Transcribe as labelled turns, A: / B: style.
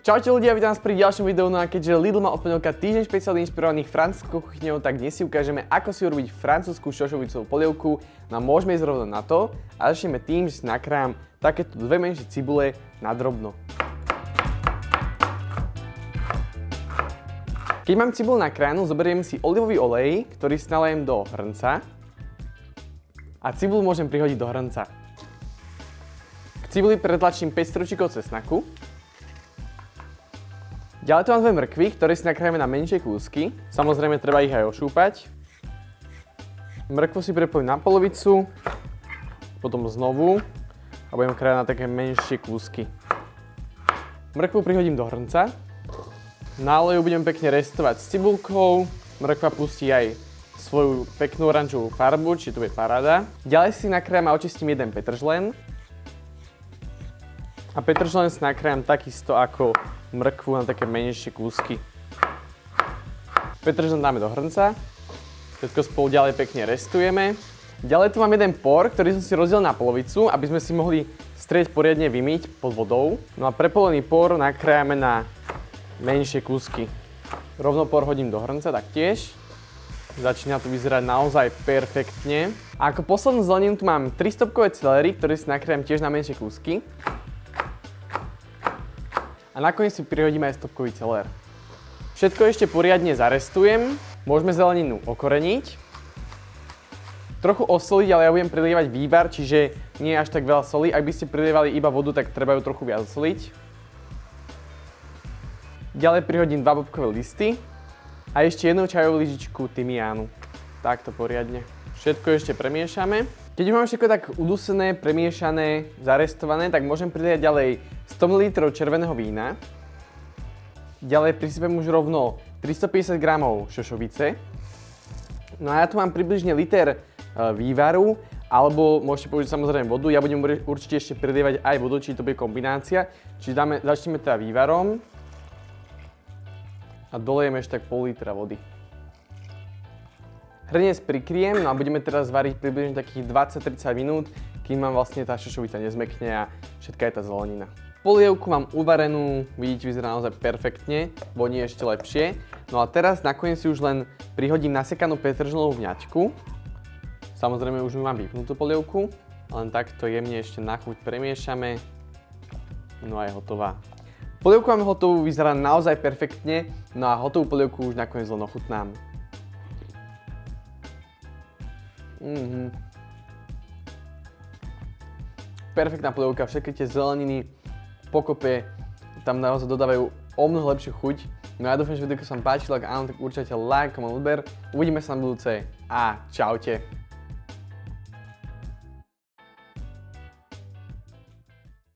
A: Čaute ľudia, vítam vás pri ďalšom videu, no a keďže Lidl má od pondelka týždeň špeciálne inšpirovaných francúzskou kuchyňou, tak dnes si ukážeme, ako si urobiť francúzsku šošovicovú polievku. No a môžeme ísť rovno na to a začneme tým, že si nakrájam takéto dve menšie cibule na drobno. Keď mám cibulu nakrájanú, zoberiem si olivový olej, ktorý si nalejem do hrnca a cibulu môžem prihodiť do hrnca. K cibuli pretlačím 5 stručíkov cesnaku. Ďalej tu mám dve mrkvy, ktoré si nakrájame na menšie kúsky. Samozrejme, treba ich aj ošúpať. Mrkvu si prepojím na polovicu, potom znovu a budem krájať na také menšie kúsky. Mrkvu prihodím do hrnca. Na oleju budem pekne restovať s cibulkou. Mrkva pustí aj svoju peknú oranžovú farbu, či to je paráda. Ďalej si nakrájam a očistím jeden petržlen. A petržlen si nakrájam takisto ako mrkvu na také menšie kúsky. Petržlen dáme do hrnca. Všetko spolu ďalej pekne restujeme. Ďalej tu mám jeden por, ktorý som si rozdiel na polovicu, aby sme si mohli strieť poriadne vymyť pod vodou. No a prepolený por nakrájame na menšie kúsky. Rovno por hodím do hrnca taktiež. Začína to vyzerať naozaj perfektne. A ako poslednú zeleninu tu mám 3-stopkové celery, ktoré si nakrájam tiež na menšie kúsky. A nakoniec si prihodím aj stopkový celer. Všetko ešte poriadne zarestujem. Môžeme zeleninu okoreniť. Trochu osoliť, ale ja budem prilievať vývar, čiže nie až tak veľa soli. Ak by ste prilievali iba vodu, tak treba ju trochu viac soliť. Ďalej prihodím 2 bobkové listy a ešte jednu čajovú lyžičku tymiánu. Takto poriadne. Všetko ešte premiešame. Keď už mám všetko tak udusené, premiešané, zarestované, tak môžem pridať ďalej 100 ml červeného vína. Ďalej prisypem už rovno 350 g šošovice. No a ja tu mám približne liter vývaru, alebo môžete použiť samozrejme vodu. Ja budem určite ešte prilievať aj vodu, či to bude kombinácia. Čiže začneme teda vývarom a dolejeme ešte tak pol litra vody. Hrniec prikryjem, no a budeme teraz variť približne takých 20-30 minút, kým vám vlastne tá šošovica nezmekne a všetká je tá zelenina. Polievku mám uvarenú, vidíte, vyzerá naozaj perfektne, voní ešte lepšie. No a teraz nakoniec si už len prihodím nasekanú petržlenovú vňaťku. Samozrejme už mám vypnutú polievku, len takto jemne ešte na chuť premiešame. No a je hotová. Polievku mám hotovú, vyzerá naozaj perfektne, no a hotovú polievku už nakoniec len ochutnám. Perfektná polievka, všetky tie zeleniny pokope tam naozaj dodávajú o mnoho lepšiu chuť. No ja dúfam, že video sa vám páčilo, ak áno, tak určite like, koment, odber. Uvidíme sa na budúcej a čaute.